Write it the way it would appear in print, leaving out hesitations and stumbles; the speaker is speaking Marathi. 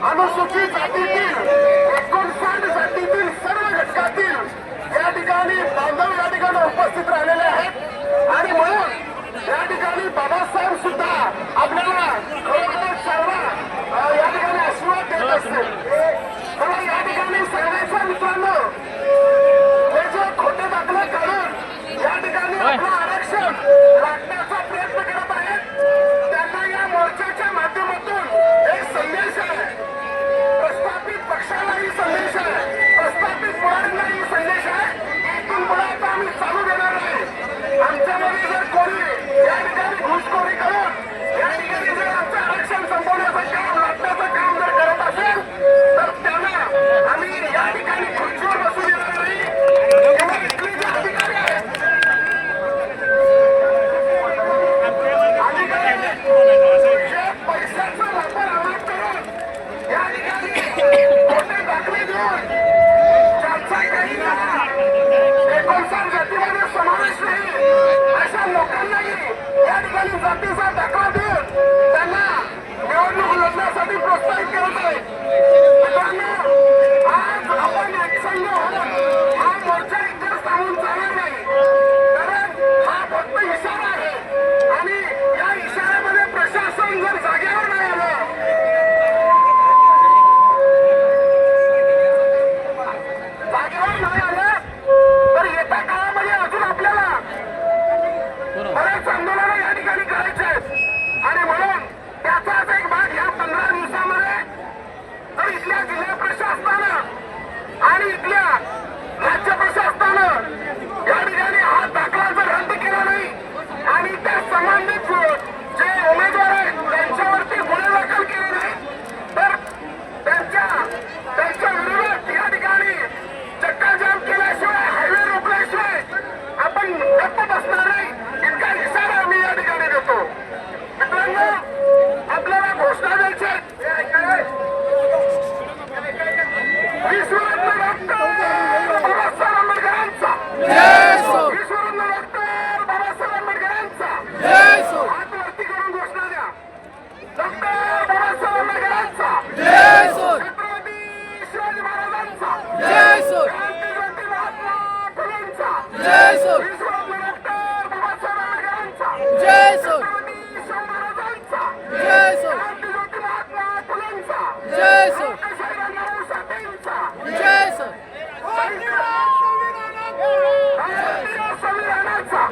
अनुसूचित जातीतील 59 जातीतील सर्व घटकातील या ठिकाणी बांधव या ठिकाणी उपस्थित राहिलेले आहेत आणि म्हणून या ठिकाणी बाबासाहेब सुद्धा आपल्याला खरोखर सर्व या ठिकाणी आशीर्वाद देत असतील. मला या ठिकाणी सांगायचं मित्रांनो, हे जे खोटे दाखले काढून या ठिकाणी आपलं आरक्षण लाटण्याचा प्रयत्न करत आहेत, त्यांना या मोर्चाच्या माध्यमातून एक संदेश आहे. प्रस्थापित पक्षालाही संदेश आहे, प्रस्थापित पुढाऱ्यांनाही संदेश आहे. इथून पुढे आता आम्ही चालू देणार नाही. आमच्यामध्ये जर कोणी या ठिकाणी घुसखोरी करून या ठिकाणी जर आमचं आरक्षण संपवण्याचं काम लाटण्याचं काम जर करत असेल तर त्यांना आम्ही या ठिकाणी खुर्चीवर बसू देणार नाही. किंवा इथले जे अधिकारी आहेत जे पैशाचा वापर आम्हाला करून या ठिकाणी खोटे दाखले देऊन ज्यांचा काही 59 जातीमध्ये समावेश नाही अशा लोकांनाही या ठिकाणी जातीचा दाखला देऊन त्यांना निवडणूक लढण्यासाठी प्रोत्साहित करत आहे. मित्रांनो, आज आपण एकसंघ होऊन हा मोर्चा इथेच थांबून चालणार नाही, कारण हा फक्त इशारा आहे आणि या इशाऱ्यामध्ये प्रशासन जर जागेवर नाही आलं, तर येत्या काळामध्ये अजून आपल्याला बरेच आंदोलन या ठिकाणी करायचे आहेत आणि म्हणून त्याचाच एक भाग ह्या 15 दिवसामध्ये जर इथल्या जिल्हा प्रशासनानं आणि इथल्या राज्य प्रशासनानं या ठिकाणी हा दाखला जर रद्द केला नाही आणि त्या संबंधित जे उमेदवार आहेत त्यांच्यावरती गुन्हे दाखल केले नाही तर त्यांच्या विरोधात या ठिकाणी चक्काजाम केल्याशिवाय, हायवे रोखल्याशिवाय आपण गप्प बसणार नाही, इतका इशारा आम्ही या ठिकाणी देतो. मित्रांनो, आपल्याला घोषणा द्यायची आहे. विश्वरत्न डॉक्टर बाबासाहेब आंबेडकरांचा, विश्वरत्न डॉक्टर बाबासाहेब आंबेडकरांचा हात वरती करून घोषणा द्या. डॉक्टर बाबासाहेब आंबेडकरांचा, छत्रपती शिवाजी महाराजांचा, क्रांतीज्योती महात्मा फुलेंचा, विश्वरत्न डॉक्टर बाबासाहेब आंबेडकरांचा, छत्रपती शिवाजी महाराजांचा, क्रांतीज्योती महात्मा फुलेंचा, लोकशाही रामराव साठेंचा, भारतीय संविधानाचा